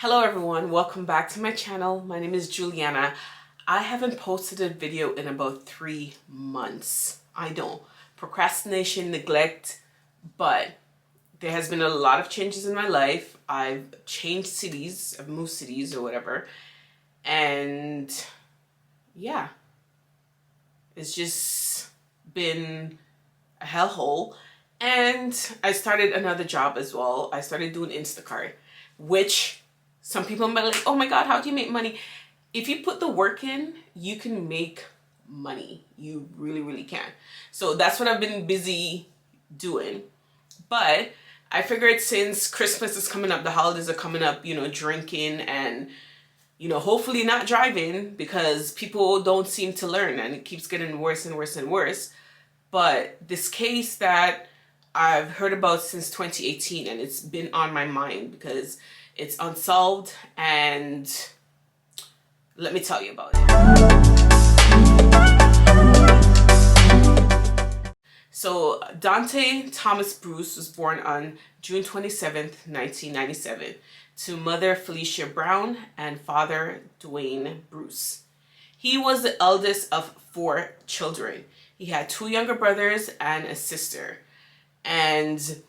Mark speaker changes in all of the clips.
Speaker 1: Hello everyone, welcome back to my channel. My name is Juliana. I haven't posted a video in about 3 months. I know, procrastination, neglect, but there has been a lot of changes in my life. I've changed cities, I've moved cities or whatever, and yeah, it's just been a hellhole. And I started another job as well. I started doing Instacart, which some people might be like, oh my God, how do you make money? If you put the work in, you can make money. You really, really can. So that's what I've been busy doing. But I figured since Christmas is coming up, the holidays are coming up, drinking and, hopefully not driving, because people don't seem to learn and it keeps getting worse and worse and worse. But this case that I've heard about since 2018, and it's been on my mind because it's unsolved, and let me tell you about it. So Daunte Thomas Bruce was born on June 27th, 1997 to mother Felicia Brown and father Dwayne Bruce. He was the eldest of 4 children. He had 2 younger brothers and a sister. And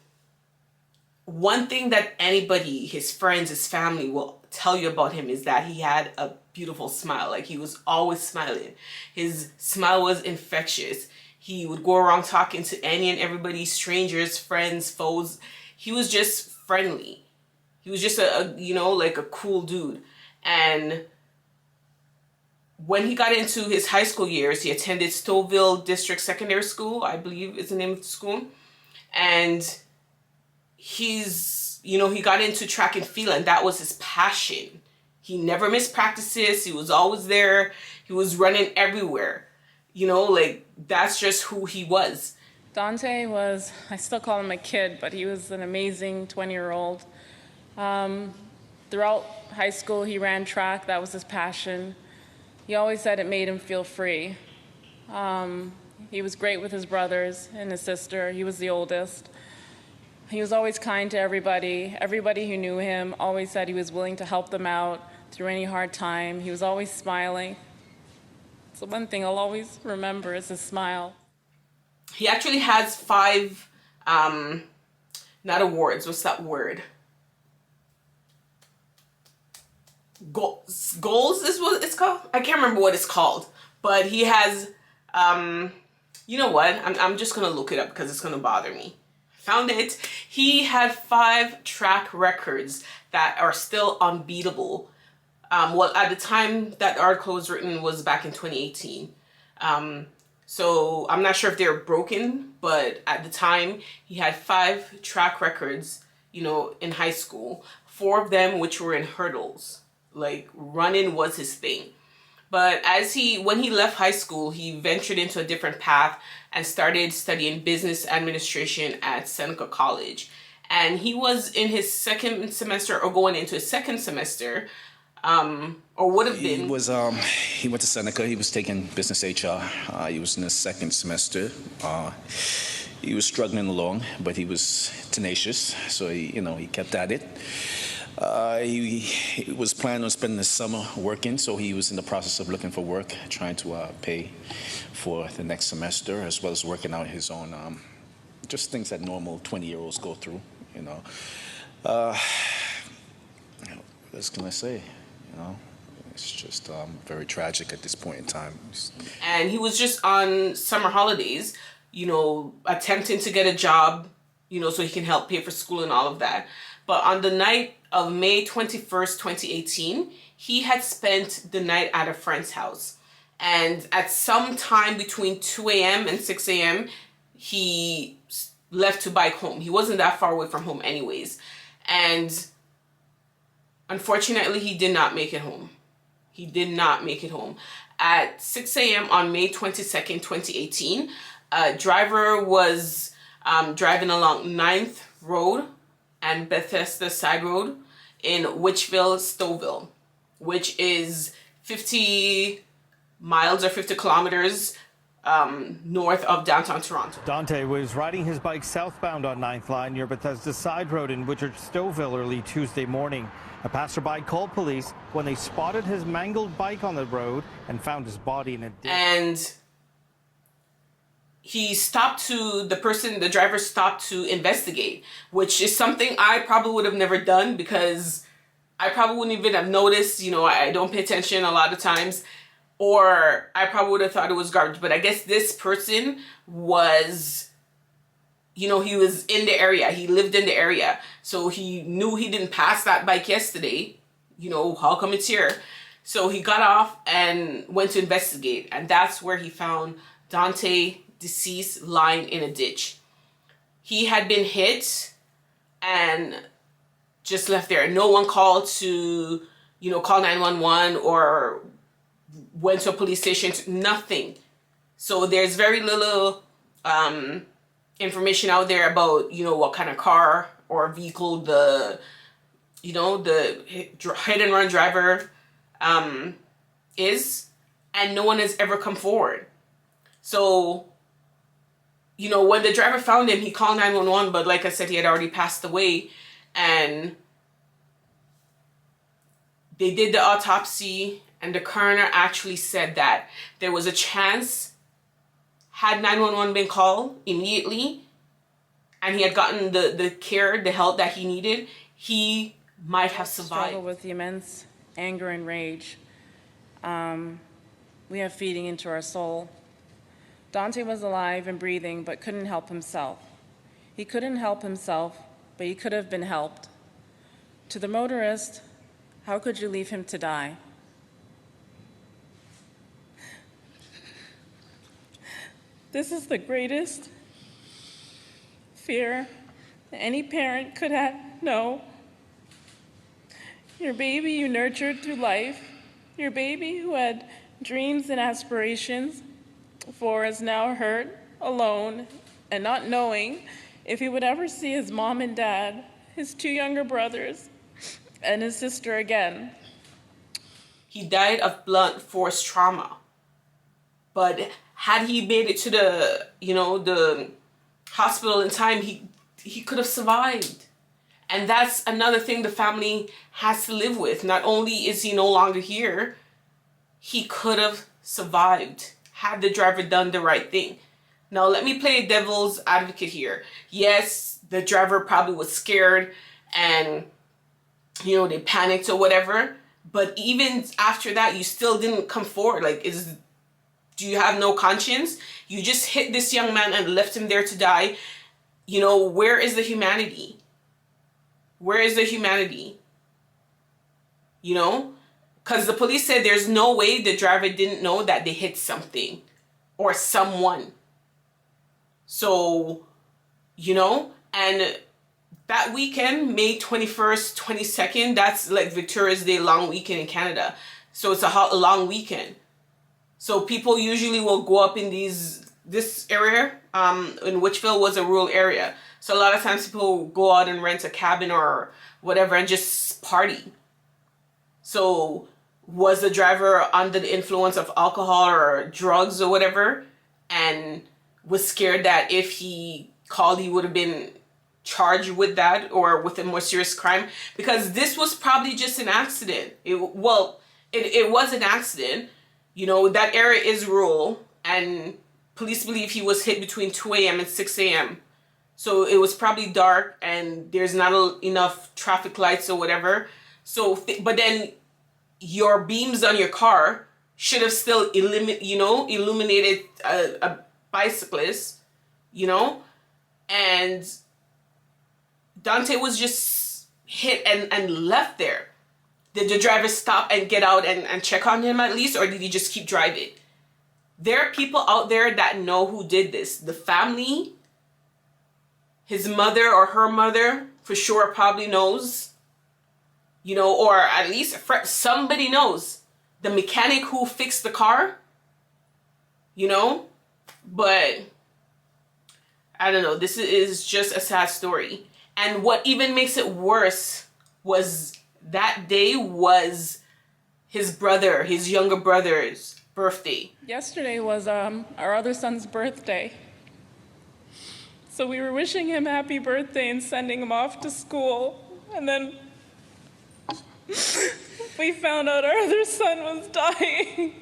Speaker 1: one thing that anybody, his friends, his family will tell you about him is that he had a beautiful smile. Like, he was always smiling. His smile was infectious. He would go around talking to any and everybody, strangers, friends, foes. He was just friendly. He was just like a cool dude. And when he got into his high school years, he attended Stouffville District Secondary School, I believe is the name of the school. And he got into track and field, and that was his passion. He never missed practices. He was always there. He was running everywhere. That's just who he was.
Speaker 2: Daunte was, I still call him a kid, but he was an amazing 20-year-old. Throughout high school, he ran track. That was his passion. He always said it made him feel free. He was great with his brothers and his sister. He was the oldest. He was always kind to everybody. Everybody who knew him always said he was willing to help them out through any hard time. He was always smiling. So one thing I'll always remember is his smile.
Speaker 1: He actually has 5, not awards, what's that word? Goals is what it's called? I can't remember what it's called. But he has, you know what? I'm just going to look it up because it's going to bother me. Found it. He had 5 track records that are still unbeatable. At the time that article was written was back in 2018. So I'm not sure if they're broken, but at the time he had 5 track records, in high school. 4 of them which were in hurdles. Like, running was his thing. But when he left high school, he ventured into a different path and started studying business administration at Seneca College. And he was in his 2nd semester, or going into his 2nd semester, or would have been.
Speaker 3: He went to Seneca. He was taking business HR. He was in his 2nd semester. He was struggling along, but he was tenacious, so he kept at it. He was planning on spending the summer working, so he was in the process of looking for work, trying to pay for the next semester, as well as working out his own, just things that normal 20-year-olds go through, What else can I say, It's just very tragic at this point in time.
Speaker 1: And he was just on summer holidays, attempting to get a job, so he can help pay for school and all of that. But on the night of May 21st, 2018, he had spent the night at a friend's house. And at some time between 2 a.m. and 6 a.m., he left to bike home. He wasn't that far away from home anyways. And unfortunately, he did not make it home. He did not make it home. At 6 a.m. on May 22nd, 2018, a driver was driving along 9th Road and Bethesda Side Road in Witchville, Stouffville, which is 50 miles or 50 kilometers north of downtown Toronto.
Speaker 4: Daunte was riding his bike southbound on 9th Line near Bethesda Side Road in Stouffville early Tuesday morning. A passerby called police when they spotted his mangled bike on the road and found his body in a ditch.
Speaker 1: And the driver stopped to investigate, which is something I probably would have never done because I probably wouldn't even have noticed. You know, I don't pay attention a lot of times, or I probably would have thought it was garbage. But I guess this person was, you know, he was in the area. He lived in the area. So he knew he didn't pass that bike yesterday. You know, how come it's here? So he got off and went to investigate. And that's where he found Daunte deceased, lying in a ditch. He had been hit and just left there. No one called to, you know, call 911 or went to a police station. Nothing. So there's very little information out there about, you know, what kind of car or vehicle the hit and run driver is, and no one has ever come forward. So, you know, when the driver found him, he called 911, but like I said, he had already passed away, and they did the autopsy, and the coroner actually said that there was a chance, had 911 been called immediately and he had gotten the care, the help that he needed, he might have survived.
Speaker 2: Struggle with the immense anger and rage we have feeding into our soul. Daunte was alive and breathing, but couldn't help himself. He couldn't help himself, but he could have been helped. To the motorist, how could you leave him to die? This is the greatest fear any parent could know. Your baby you nurtured through life, your baby who had dreams and aspirations for is now hurt, alone, and not knowing if he would ever see his mom and dad, his two younger brothers, and his sister again.
Speaker 1: He died of blunt force trauma. But had he made it to the hospital in time, he could have survived. And that's another thing the family has to live with. Not only is he no longer here, he could have survived had the driver done the right thing. Now, let me play devil's advocate here. Yes, the driver probably was scared and, you know, they panicked or whatever. But even after that, you still didn't come forward. Like, do you have no conscience? You just hit this young man and left him there to die. You know, where is the humanity? Where is the humanity? You know? Because the police said there's no way the driver didn't know that they hit something or someone. So, you know, and that weekend, May 21st, 22nd, that's like Victoria's Day long weekend in Canada. So it's a long weekend. So people usually will go up in this area, in Litchfield was a rural area. So a lot of times people go out and rent a cabin or whatever and just party. So was the driver under the influence of alcohol or drugs or whatever, and was scared that if he called, he would have been charged with that or with a more serious crime? Because this was probably just an accident. It was an accident. You know, that area is rural, and police believe he was hit between 2 a.m. and 6 a.m. So it was probably dark and there's not enough traffic lights or whatever. So, but then your beams on your car should have still illuminated a bicyclist, you know? And Daunte was just hit and left there. Did the driver stop and get out and check on him at least, or did he just keep driving? There are people out there that know who did this. The family, his mother or her mother, for sure probably knows, you know, or at least somebody knows. The mechanic who fixed the car, you know, but I don't know. This is just a sad story. And what even makes it worse was that day was his younger brother's birthday.
Speaker 2: Yesterday was our other son's birthday. So we were wishing him happy birthday and sending him off to school. And then we found out our other son was dying.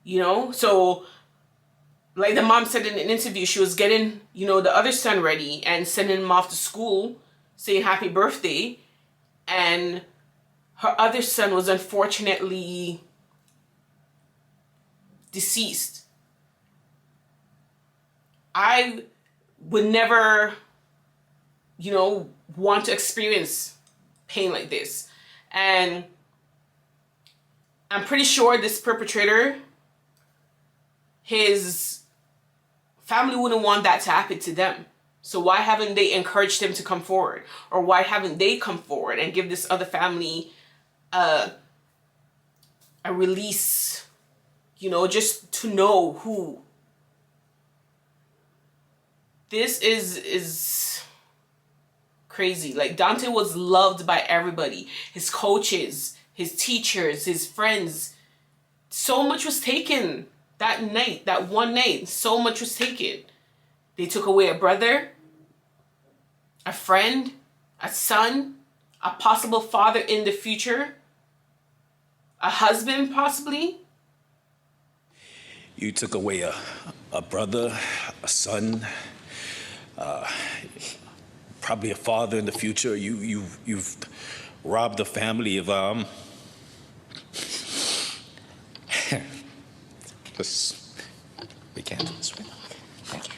Speaker 1: You know, so like the mom said in an interview, she was getting, you know, the other son ready and sending him off to school, saying happy birthday. And her other son was unfortunately deceased. I would never, you know, want to experience pain like this. And I'm pretty sure this perpetrator, his family wouldn't want that to happen to them. So why haven't they encouraged him to come forward? Or why haven't they come forward and give this other family a release, you know, just to know who? This is crazy. Like, Daunte was loved by everybody. His coaches, his teachers, his friends. So much was taken that night, that one night. So much was taken. They took away a brother, a friend, a son, a possible father in the future, a husband possibly.
Speaker 3: You took away a brother, a son, probably a father in the future. You've robbed the family of Just, we can't do this right now. Thank you.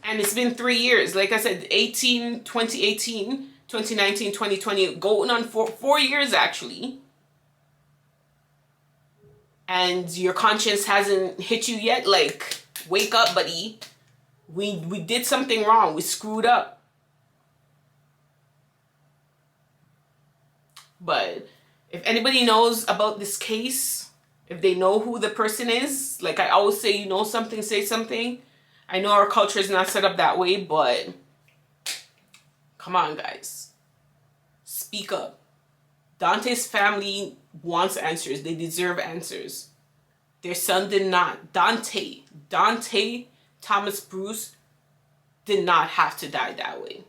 Speaker 1: And it's been 3 years. Like I said, 2018, 2019, 2020, going on 4 years actually. And your conscience hasn't hit you yet. Like, wake up, buddy. We did something wrong. We screwed up. But if anybody knows about this case, if they know who the person is, like I always say, you know something, say something. I know our culture is not set up that way, but come on, guys. Speak up. Daunte's family wants answers. They deserve answers. Their son did not. Daunte Thomas Bruce did not have to die that way.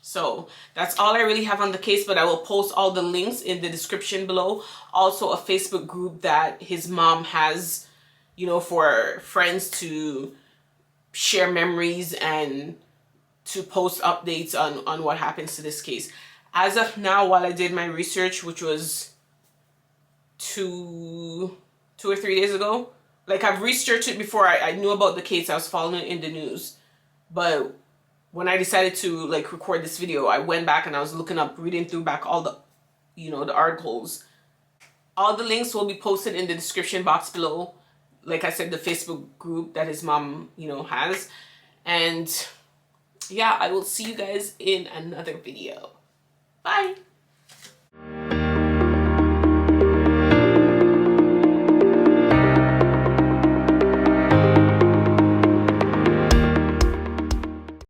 Speaker 1: So that's all I really have on the case, but I will post all the links in the description below. Also a Facebook group that his mom has, you know, for friends to share memories and to post updates on what happens to this case. As of now, while I did my research, which was two or 3 days ago, like I've researched it before I knew about the case. I was following it in the news, but when I decided to like record this video, I went back and I was looking up, reading through back all the, you know, the articles. All the links will be posted in the description box below. Like I said, the Facebook group that his mom, you know, has. And yeah, I will see you guys in another video. Bye.